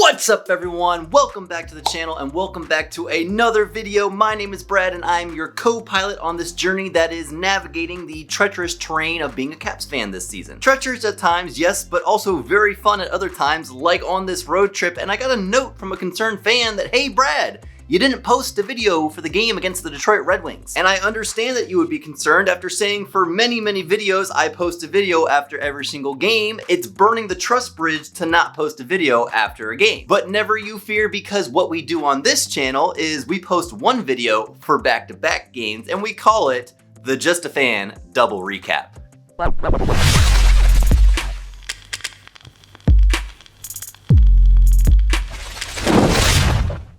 What's up everyone? Welcome back to the channel and welcome back to another video. My name is Brad and I'm your co-pilot on this journey that is navigating the treacherous terrain of being a Caps fan this season. Treacherous at times, yes, but also very fun at other times, like on this road trip. And I got a note from a concerned fan that, hey Brad, you didn't post a video for the game against the Detroit Red Wings. And I understand that you would be concerned after saying for many videos I post a video after every single game. It's burning the trust bridge to not post a video after a game. But never you fear, because what we do on this channel is we post one video for back-to-back games and we call it the Just a Fan Double Recap.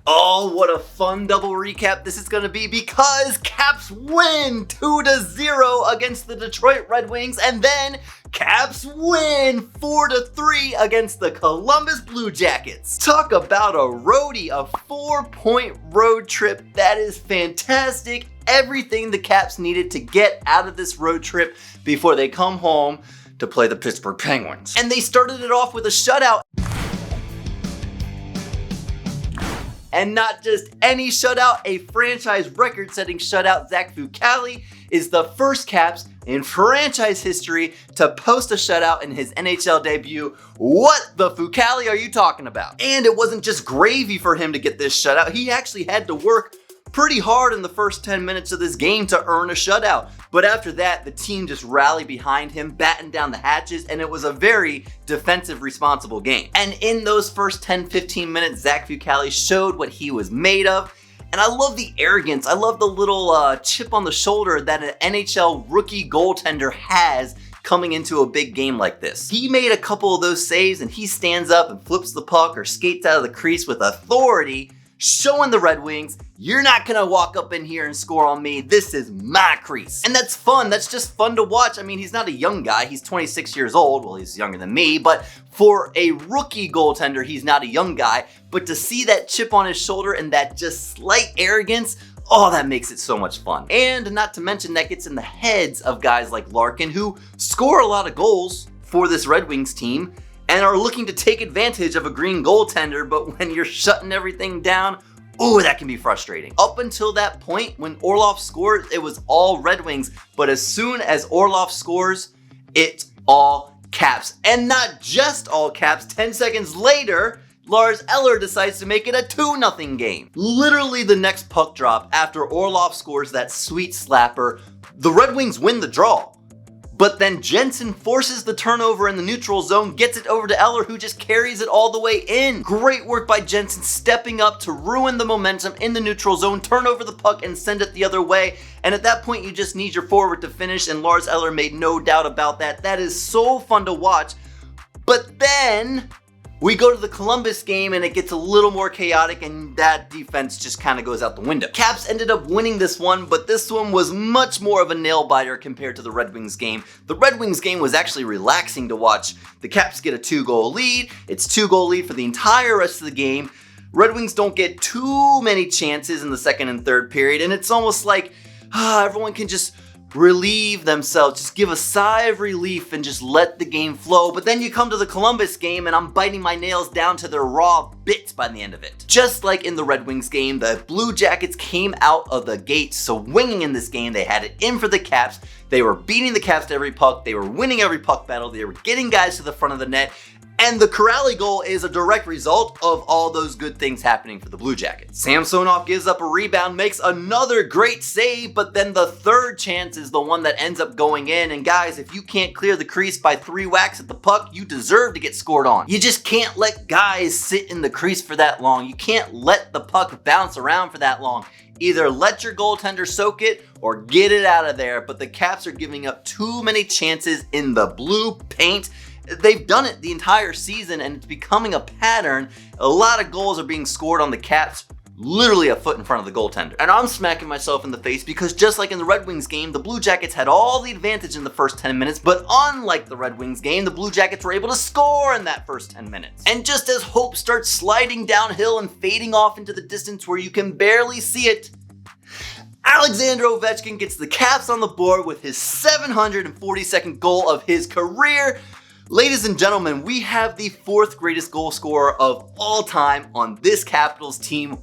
Oh, what a fun double recap this is going to be, because Caps win 2-0 against the Detroit Red Wings, and then Caps win 4-3 against the Columbus Blue Jackets. Talk about a roadie, a 4-point road trip. That is fantastic. Everything the Caps needed to get out of this road trip before they come home to play the Pittsburgh Penguins. And they started it off with a shutout. And not just any shutout, a franchise record-setting shutout. Zach Fucale is the first Caps in franchise history to post a shutout in his NHL debut. What the Fucale are you talking about? And it wasn't just gravy for him to get this shutout. He actually had to work pretty hard in the first 10 minutes of this game to earn a shutout. But after that, the team just rallied behind him, battened down the hatches, and it was a very defensive, responsible game. And in those first 10-15 minutes, Zach Fucale showed what he was made of. And I love the arrogance. I love the little chip on the shoulder that an NHL rookie goaltender has coming into a big game like this. He made a couple of those saves and he stands up and flips the puck or skates out of the crease with authority, showing the Red Wings, you're not gonna walk up in here and score on me. This is my crease. And that's fun. That's just fun to watch. I mean, he's not a young guy. He's 26 years old. Well, he's younger than me, but for a rookie goaltender, he's not a young guy. But to see that chip on his shoulder and that just slight arrogance, oh, that makes it so much fun. And not to mention, that gets in the heads of guys like Larkin, who score a lot of goals for this Red Wings team and are looking to take advantage of a green goaltender, but when you're shutting everything down, ooh, that can be frustrating. Up until that point, when Orlov scored, it was all Red Wings, but as soon as Orlov scores, it's all Caps. And not just all Caps, 10 seconds later, Lars Eller decides to make it a 2-0 game. Literally the next puck drop after Orlov scores that sweet slapper, the Red Wings win the draw. But then Jensen forces the turnover in the neutral zone, gets it over to Eller, who just carries it all the way in. Great work by Jensen, stepping up to ruin the momentum in the neutral zone, turn over the puck and send it the other way. And at that point, you just need your forward to finish, and Lars Eller made no doubt about that. That is so fun to watch. But then we go to the Columbus game and it gets a little more chaotic, and that defense just kind of goes out the window. Caps ended up winning this one, but this one was much more of a nail-biter compared to the Red Wings game. The Red Wings game was actually relaxing to watch. The Caps get a 2-goal lead. It's 2-goal lead for the entire rest of the game. Red Wings don't get too many chances in the second and third period, and it's almost like everyone can just relieve themselves, just give a sigh of relief and just let the game flow. But then you come to the Columbus game and I'm biting my nails down to their raw bits by the end of it. Just like in the Red Wings game, the Blue Jackets came out of the gate swinging in this game. They had it in for the Caps. They were beating the Caps to every puck. They were winning every puck battle. They were getting guys to the front of the net. And the Corrali goal is a direct result of all those good things happening for the Blue Jackets. Samsonov gives up a rebound, makes another great save, but then the third chance is the one that ends up going in. And guys, if you can't clear the crease by 3 whacks at the puck, you deserve to get scored on. You just can't let guys sit in the crease for that long. You can't let the puck bounce around for that long. Either let your goaltender soak it or get it out of there. But the Caps are giving up too many chances in the blue paint. They've done it the entire season and it's becoming a pattern. A lot of goals are being scored on the Caps, literally a foot in front of the goaltender. And I'm smacking myself in the face because just like in the Red Wings game, the Blue Jackets had all the advantage in the first 10 minutes, but unlike the Red Wings game, the Blue Jackets were able to score in that first 10 minutes. And just as hope starts sliding downhill and fading off into the distance where you can barely see it, Alexander Ovechkin gets the Caps on the board with his 742nd goal of his career. Ladies and gentlemen, we have the 4th greatest goal scorer of all time on this Capitals team.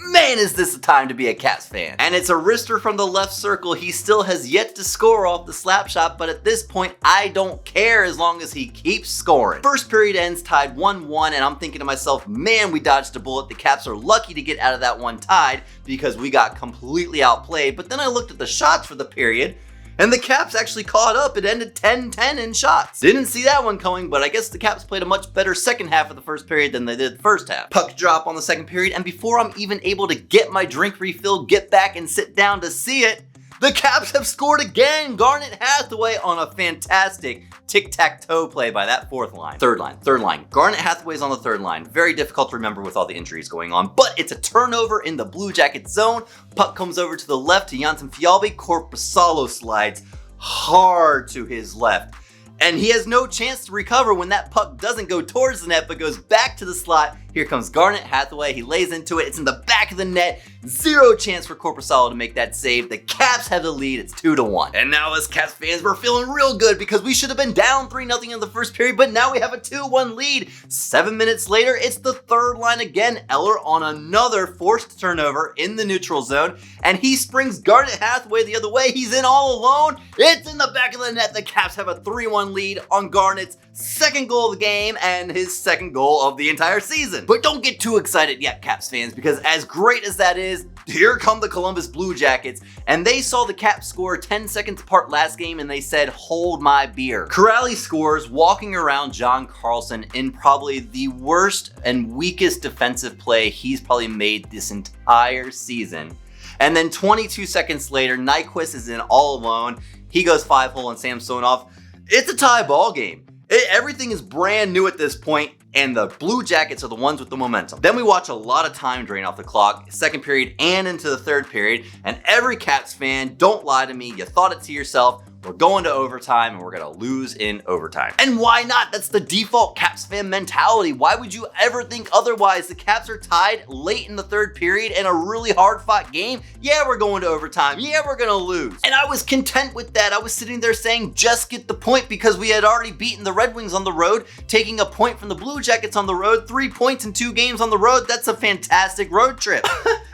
Man, is this a time to be a Caps fan. And it's a wrister from the left circle. He still has yet to score off the slap shot, but at this point, I don't care as long as he keeps scoring. First period ends tied 1-1, and I'm thinking to myself, man, we dodged a bullet. The Caps are lucky to get out of that one tied because we got completely outplayed. But then I looked at the shots for the period, and the Caps actually caught up. It ended 10-10 in shots. Didn't see that one coming, but I guess the Caps played a much better second half of the first period than they did the first half. Puck drop on the second period, and before I'm even able to get my drink refilled, get back and sit down to see it, the Caps have scored again! Garnet Hathaway on a fantastic tic-tac-toe play by that third line. Garnet Hathaway's on the third line. Very difficult to remember with all the injuries going on, but it's a turnover in the Blue Jackets zone. Puck comes over to the left to Janssen Fucale. Korpisalo slides hard to his left. And he has no chance to recover when that puck doesn't go towards the net, but goes back to the slot. Here comes Garnet Hathaway. He lays into it. It's in the back of the net. Zero chance for Korpisalo to make that save. The Caps have the lead. It's 2-1. And now as Caps fans, we're feeling real good because we should have been down 3-0 in the first period, but now we have a 2-1 lead. 7 minutes later, it's the third line again. Eller on another forced turnover in the neutral zone, and he springs Garnet Hathaway the other way. He's in all alone. It's in the back of the net. The Caps have a 3-1 lead on Garnet's second goal of the game and his second goal of the entire season. But don't get too excited yet, Caps fans, because as great as that is, here come the Columbus Blue Jackets, and they saw the Caps score 10 seconds apart last game, and they said, hold my beer. Kuraly scores, walking around John Carlson in probably the worst and weakest defensive play he's probably made this entire season. And then 22 seconds later, Nyquist is in all alone. He goes 5-hole on Samsonov. It's a tie ball game. Everything is brand new at this point, and the Blue Jackets are the ones with the momentum. Then we watch a lot of time drain off the clock, second period and into the third period, and every Caps fan, don't lie to me, you thought it to yourself, we're going to overtime and we're gonna lose in overtime. And why not? That's the default Caps fan mentality. Why would you ever think otherwise? The Caps are tied late in the third period in a really hard fought game. Yeah, we're going to overtime. Yeah, we're gonna lose. And I was content with that. I was sitting there saying, just get the point, because we had already beaten the Red Wings on the road, taking a point from the Blue Jackets on the road, 3 points in 2 games on the road. That's a fantastic road trip.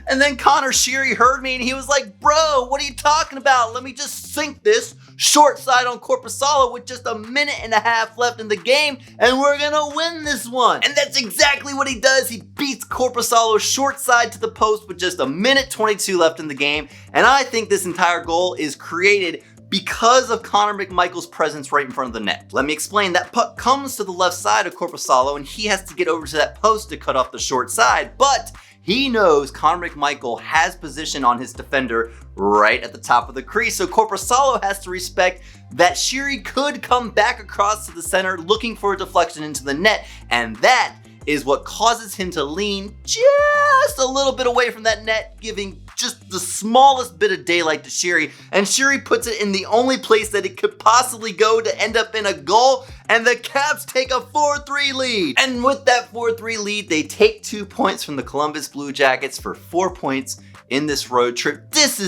And then Connor Sheary heard me and he was like, bro, what are you talking about? Let me just sink this short side on Korpisalo with just a minute and a half left in the game, and we're gonna win this one. And that's exactly what he does. He beats Korpisalo short side to the post with just a minute 22 left in the game. And I think this entire goal is created because of Connor McMichael's presence right in front of the net. Let me explain. That puck comes to the left side of Korpisalo, and he has to get over to that post to cut off the short side, but he knows Connor McMichael has position on his defender right at the top of the crease, so Korpisalo has to respect that Sheary could come back across to the center looking for a deflection into the net, and that is what causes him to lean just a little bit away from that net, giving just the smallest bit of daylight to Sheary, and Sheary puts it in the only place that it could possibly go to end up in a goal, and the Caps take a 4-3 lead. And with that 4-3 lead, they take 2 points from the Columbus Blue Jackets for 4 points in this road trip. This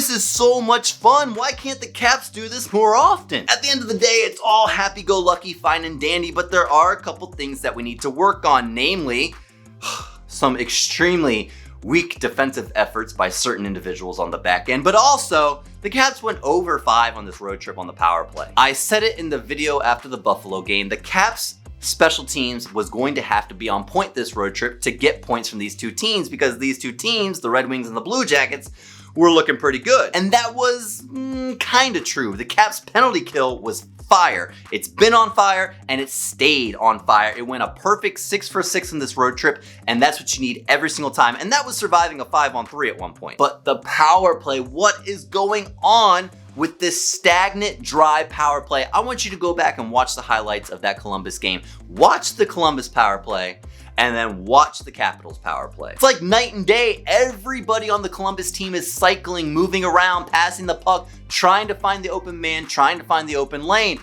is so much fun. Why can't the Caps do this more often? At the end of the day, it's all happy-go-lucky, fine and dandy, but there are a couple things that we need to work on, namely some extremely weak defensive efforts by certain individuals on the back end, but also the Caps went over 5 on this road trip on the power play. I said it in the video after the Buffalo game, the Caps special teams was going to have to be on point this road trip to get points from these two teams, because these two teams, the Red Wings and the Blue Jackets, were looking pretty good. And that was kind of true. The Caps penalty kill was fire. It's been on fire and it stayed on fire. It went a perfect 6 for 6 in this road trip, and that's what you need every single time. And that was surviving a 5-on-3 at one point. But the power play, what is going on with this stagnant, dry power play? I want you to go back and watch the highlights of that Columbus game. Watch the Columbus power play, and then watch the Capitals power play. It's like night and day. Everybody on the Columbus team is cycling, moving around, passing the puck, trying to find the open man, trying to find the open lane.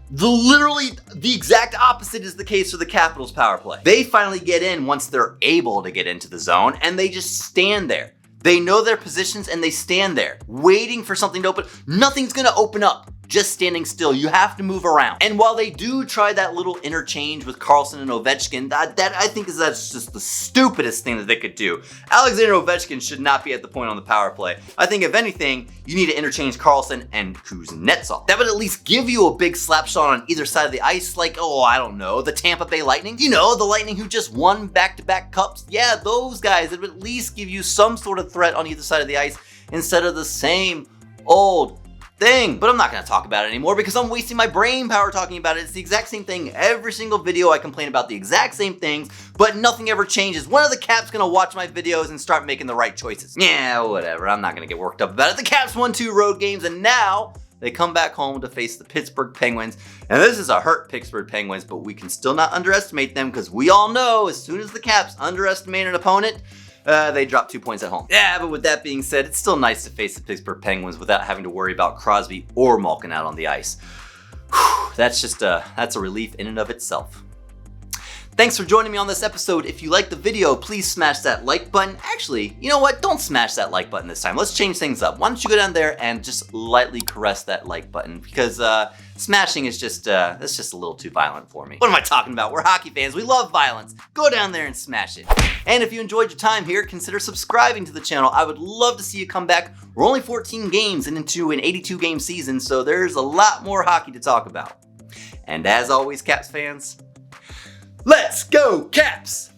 Literally the exact opposite is the case for the Capitals power play. They finally get in once they're able to get into the zone, and they just stand there. They know their positions and they stand there waiting for something to open. Nothing's gonna open up. just standing still. You have to move around. And while they do try that little interchange with Carlson and Ovechkin, that I think that's just the stupidest thing that they could do. Alexander Ovechkin should not be at the point on the power play. I think if anything, you need to interchange Carlson and Kuznetsov. That would at least give you a big slap shot on either side of the ice, like, oh, I don't know, the Tampa Bay Lightning. You know, the Lightning who just won back-to-back cups. Yeah, those guys. It would at least give you some sort of threat on either side of the ice instead of the same old thing. But I'm not going to talk about it anymore because I'm wasting my brain power talking about it. It's the exact same thing. Every single video I complain about the exact same things, but nothing ever changes. When are the Caps going to watch my videos and start making the right choices? Yeah, whatever. I'm not going to get worked up about it. The Caps won 2 road games and now they come back home to face the Pittsburgh Penguins. And this is a hurt Pittsburgh Penguins, but we can still not underestimate them because we all know as soon as the Caps underestimate an opponent, they drop 2 points at home. Yeah, but with that being said, it's still nice to face the Pittsburgh Penguins without having to worry about Crosby or Malkin out on the ice. Whew, that's a relief in and of itself. Thanks for joining me on this episode. If you liked the video, please smash that like button. Actually, you know what? Don't smash that like button this time. Let's change things up. Why don't you go down there and just lightly caress that like button because smashing is that's just a little too violent for me. What am I talking about? We're hockey fans. We love violence. Go down there and smash it. And if you enjoyed your time here, consider subscribing to the channel. I would love to see you come back. We're only 14 games and into an 82 game season, so there's a lot more hockey to talk about. And as always, Caps fans, let's go Caps!